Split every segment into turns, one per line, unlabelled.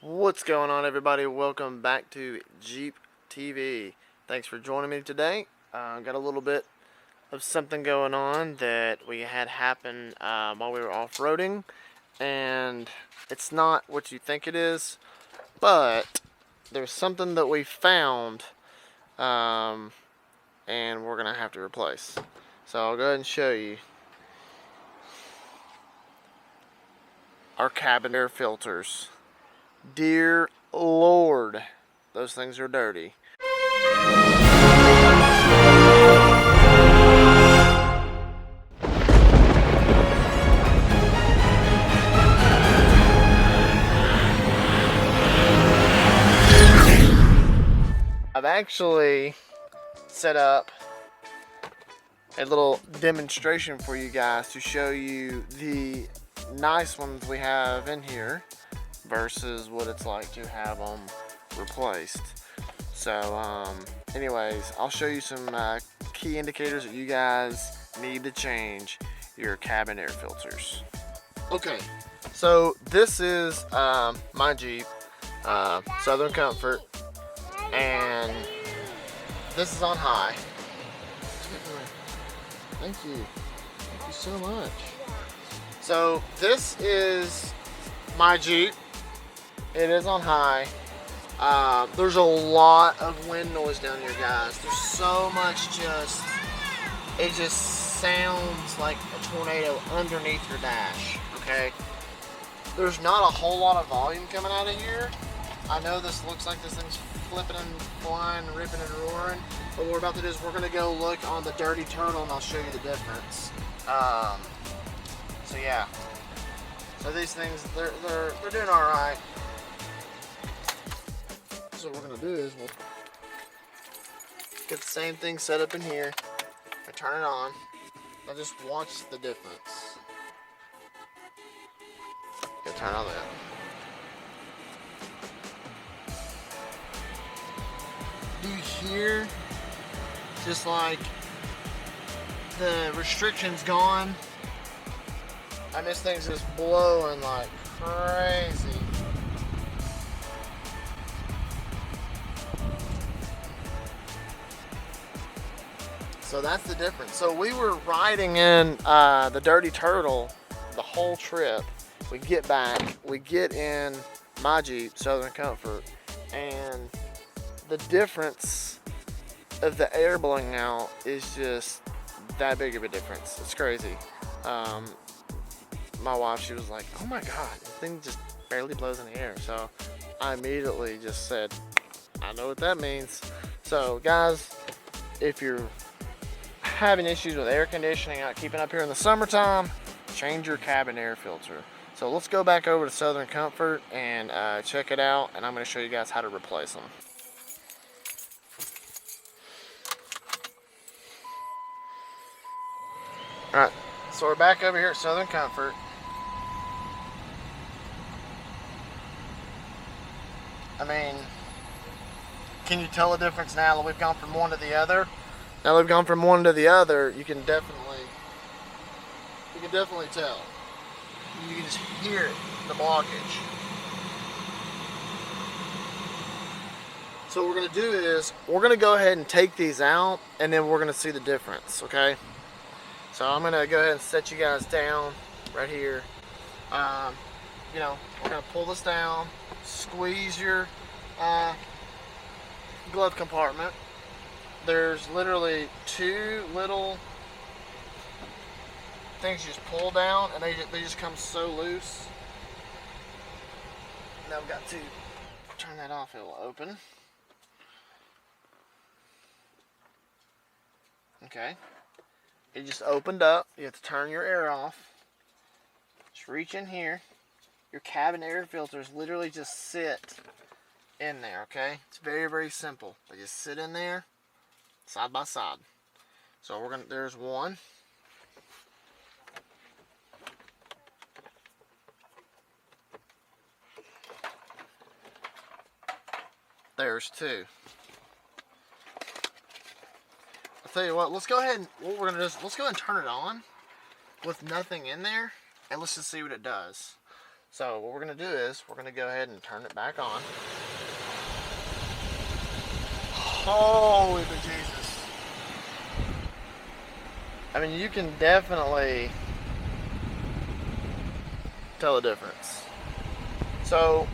What's going on, everybody? Welcome back to Jeep TV. Thanks for joining me today. Got a little bit of something going on that we had happen while we were off-roading, and it's not what you think it is, but there's something that we found, and we're gonna have to replace. So I'll go ahead and show you our cabin air filters. Dear Lord, those things are dirty. I've actually set up a little demonstration for you guys to show you the nice ones we have in here versus what it's like to have them replaced. So anyways, I'll show you some key indicators that you guys need to change your cabin air filters. Okay, so this is my Jeep Southern Comfort, and this is on high. Thank you so much. So this is my Jeep. It is on high. There's a lot of wind noise down here, guys. There's so much it just sounds like a tornado underneath your dash, okay? There's not a whole lot of volume coming out of here. I know this looks like this thing's flipping and flying, ripping and roaring, but what we're about to do is we're gonna go look on the Dirty Turtle and I'll show you the difference. So yeah. So these things, they're doing all right. So what we're gonna do is we'll get the same thing set up in here. I turn it on. Now just watch the difference. Okay, turn on that. Do you hear just like the restrictions gone? And this thing's just blowing like crazy. So that's the difference. So we were riding in the Dirty Turtle the whole trip. We get back, we get in my Jeep Southern Comfort, and the difference of the air blowing out is just that big of a difference. It's crazy. My wife, she was like, oh my God, this thing just barely blows in the air. So I immediately just said, I know what that means. So guys, if you're having issues with air conditioning, not keeping up here in the summertime, change your cabin air filter. So let's go back over to Southern Comfort and check it out, and I'm going to show you guys how to replace them. Alright, so we're back over here at Southern Comfort. I mean, can you tell the difference now that we've gone from one to the other? Now they've gone from one to the other, you can definitely tell. You can just hear it, the blockage. So what we're going to do is, we're going to go ahead and take these out, and then we're going to see the difference, okay? So I'm going to go ahead and set you guys down right here. You know, we're going to pull this down, squeeze your glove compartment. There's literally two little things you just pull down, and they just come so loose. Now I've got to turn that off, it'll open. Okay. It just opened up. You have to turn your air off. Just reach in here. Your cabin air filters literally just sit in there, okay? It's very, very simple. They just sit in there, side by side. So there's one. There's two. I'll tell you what, let's go ahead and let's go ahead and turn it on with nothing in there, and let's just see what it does. So what we're going to do is we're going to go ahead and turn it back on. Holy Jesus. I mean, you can definitely tell the difference. So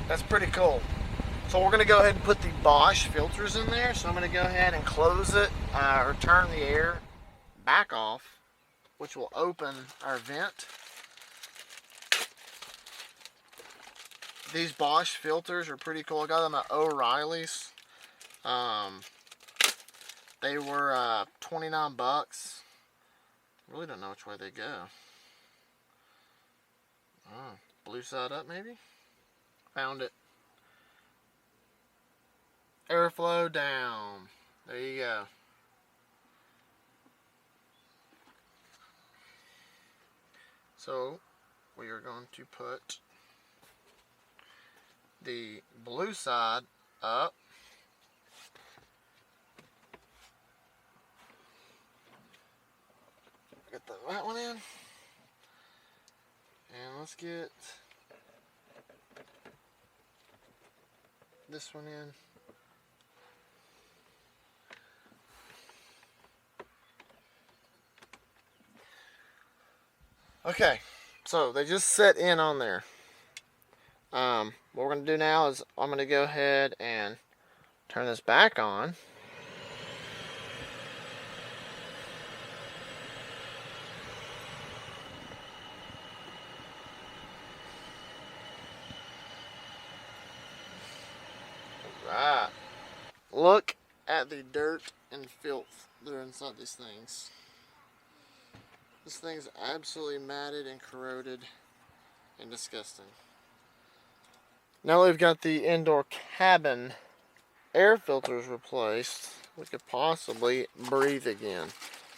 that's pretty cool. So we're going to go ahead and put the Bosch filters in there. So I'm going to go ahead and close it or turn the air back off, which will open our vent. These Bosch filters are pretty cool. I got them at O'Reilly's. They were 29 bucks. Really don't know which way they go. Oh, blue side up maybe? Found it. Airflow down. There you go. So we are going to put the blue side up. Get that one in. And let's get this one in. Okay, so they just set in on there. What we're going to do now is I'm going to go ahead and turn this back on. Alright. Look at the dirt and filth that are inside these things. This thing's absolutely matted and corroded and disgusting. Now we've got the indoor cabin air filters replaced, we could possibly breathe again.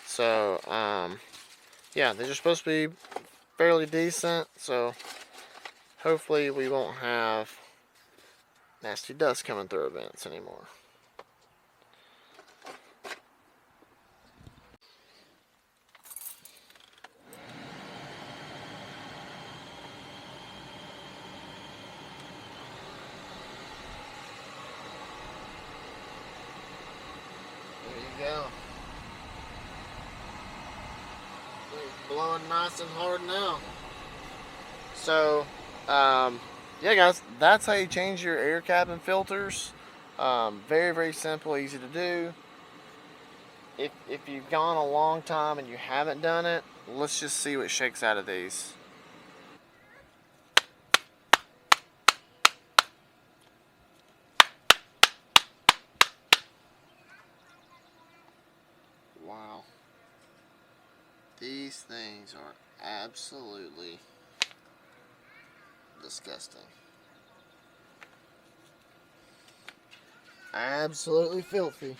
So, yeah, they're just supposed to be fairly decent, so hopefully we won't have nasty dust coming through our vents anymore. Go. It's blowing nice and hard now. So, yeah guys, that's how you change your air cabin filters. Very, very simple, easy to do. If you've gone a long time and you haven't done it, let's just see what shakes out of these. Wow. These things are absolutely disgusting. Absolutely filthy.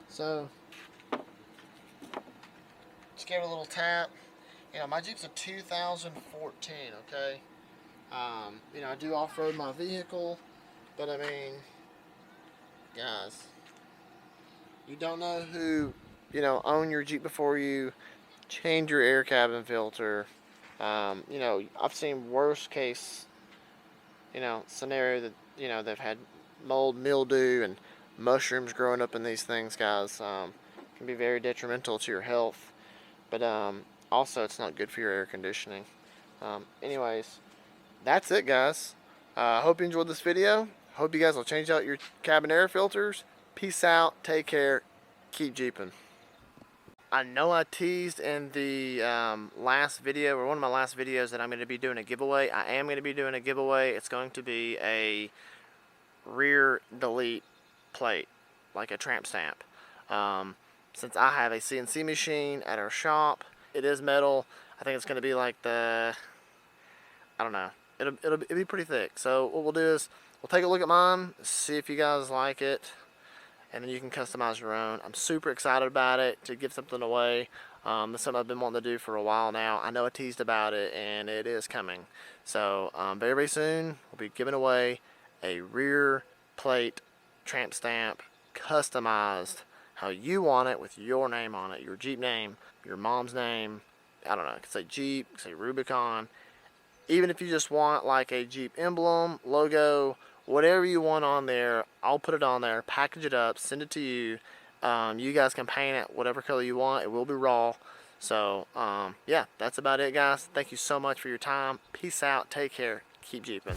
So, just give it a little tap. You know, my Jeep's a 2014, okay? You know, I do off-road my vehicle, but I mean, guys, you don't know who, you know, owned your Jeep before you, change your air cabin filter. You know, I've seen worst case, you know, scenario that, you know, they've had mold, mildew, and mushrooms growing up in these things, guys. Can be very detrimental to your health, but also it's not good for your air conditioning. Anyways, that's it, guys. I hope you enjoyed this video. Hope you guys will change out your cabin air filters. Peace out. Take care. Keep Jeeping. I know I teased in the last video, or one of my last videos, that I'm going to be doing a giveaway. I am going to be doing a giveaway. It's going to be a rear delete plate, like a tramp stamp. Since I have a CNC machine at our shop, it is metal. I think it's going to be like the, I don't know, it'll be pretty thick. So what we'll do is we'll take a look at mine, see if you guys like it, and then you can customize your own. I'm super excited about it, to give something away. That's something I've been wanting to do for a while now. I know I teased about it, and it is coming. So very, very soon, we'll be giving away a rear plate tramp stamp, customized how you want it, with your name on it, your Jeep name, your mom's name. I don't know, it could say Jeep, it could say Rubicon, Even if you just want like a Jeep emblem, logo, whatever you want on there, I'll put it on there, package it up, send it to you. You guys can paint it whatever color you want. It will be raw. So, yeah, that's about it, guys. Thank you so much for your time. Peace out. Take care. Keep Jeeping.